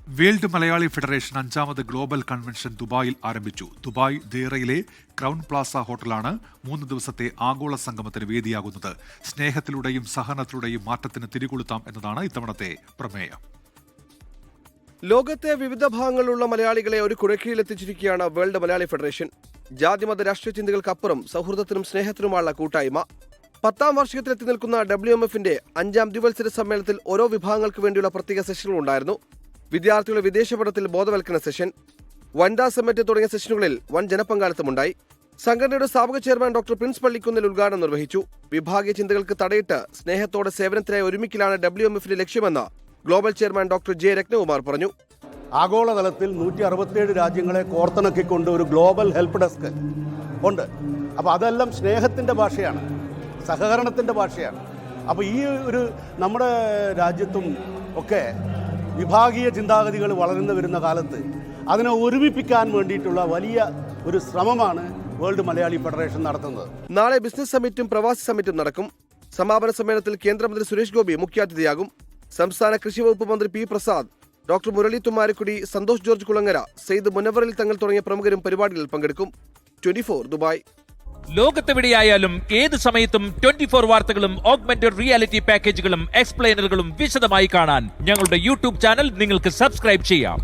World Malayali federation 5ാമത് global convention ദുബായിൽ ആരംഭിച്ചു. ദുബായ് ദേറയിലെ ക്രൗൺ പ്ലാസ ഹോട്ടലാണ് 3 ദിവസത്തെ ആഗോള സംഗമത്തിന് വേദിയാകുന്നത്. സ്നേഹത്തിലൂടെയും സഹനത്തിലൂടെയും മാറ്റത്തിന് തിരികൊളുത്താം എന്നതാണ് ഇത്തവണത്തെ പ്രമേയം. ലോകത്തെ വിവിധ ഭാഗങ്ങളിലുള്ള മലയാളികളെ ഒരു കുഴക്കീഴിലെത്തിച്ചിരിക്കുകയാണ് വേൾഡ് മലയാളി ഫെഡറേഷൻ. ജാതിമത രാഷ്ട്രീയ ചിന്തകൾക്കപ്പുറം സൗഹൃദത്തിനും സ്നേഹത്തിനുമുള്ള കൂട്ടായ്മ. 10ാം വാർഷികത്തിലെത്തി നിൽക്കുന്ന WMF-ന്റെ 5ാം ദ്വിവത്സര സമ്മേളനത്തിൽ ഓരോ വിഭാഗങ്ങൾക്ക് വേണ്ടിയുള്ള പ്രത്യേക സെഷനുകളുണ്ടായിരുന്നു. വിദ്യാർത്ഥികളുടെ വിദേശ പഠനത്തിൽ ബോധവൽക്കരണ സെഷൻ, വനിതാ സമ്മറ്റ് തുടങ്ങിയ സെഷനുകളിൽ വൻ ജനപങ്കാളിത്തമുണ്ടായി. സംഘടനയുടെ സ്ഥാപക ചെയർമാൻ ഡോക്ടർ പ്രിൻസ് പള്ളിക്കുന്നിൽ ഉദ്ഘാടനം നിർവഹിച്ചു. വിഭാഗീയ ചിന്തകൾക്ക് തടയിട്ട് സ്നേഹത്തോടെ സേവനത്തിനായി ഒരുമിക്കലാണ് WMF-ന്റെ ലക്ഷ്യമെന്ന് global chairman doctor J Ratnakumar പറഞ്ഞു. ആഗോളതലത്തിൽ 167 രാജ്യങ്ങളെ കോർത്തിണക്കിക്കൊണ്ട് ഒരു ഗ്ലോബൽ ഹെൽപ്പ് ഡെസ്ക് ഉണ്ട്. അപ്പോൾ അതെല്ലാം സ്നേഹത്തിൻ്റെ ഭാഷയാണ്, സഹകരണത്തിൻ്റെ ഭാഷയാണ്. അപ്പോൾ ഈ ഒരു നമ്മുടെ രാജ്യത്തും ഒക്കെ വിഭാഗീയ ചിന്താഗതികൾ വളർന്നു വരുന്ന കാലത്ത് അതിനെ ഒരുമിപ്പിക്കാൻ വേണ്ടിയിട്ടുള്ള വലിയ ഒരു ശ്രമമാണ് വേൾഡ് മലയാളി ഫെഡറേഷൻ നടത്തുന്നത്. നാളെ ബിസിനസ് സമ്മിറ്റും പ്രവാസി സമ്മിറ്റും നടക്കും. സമാപന സമ്മേളനത്തിൽ കേന്ദ്രമന്ത്രി സുരേഷ് ഗോപി മുഖ്യാതിഥിയാകും. സംസ്ഥാന കൃഷി വകുപ്പ് മന്ത്രി പി പ്രസാദ്, ഡോക്ടർ മുരളി തുമ്മാരക്കുടി, സന്തോഷ് ജോർജ് കുളങ്ങര, സെയ്ദ് മുനവറിൽ തങ്ങൾ തുടങ്ങിയ പ്രമുഖരും പരിപാടികളിൽ പങ്കെടുക്കും. 24 ദുബായ്. ലോകത്തെവിടെയായാലും ഏത് സമയത്തും 24 വാർത്തകളും ഓഗ്മെന്റഡ് റിയാലിറ്റി പാക്കേജുകളും എക്സ്പ്ലെയിനറുകളും വിശദമായി കാണാൻ ഞങ്ങളുടെ യൂട്യൂബ് ചാനൽ നിങ്ങൾക്ക് സബ്സ്ക്രൈബ് ചെയ്യാം.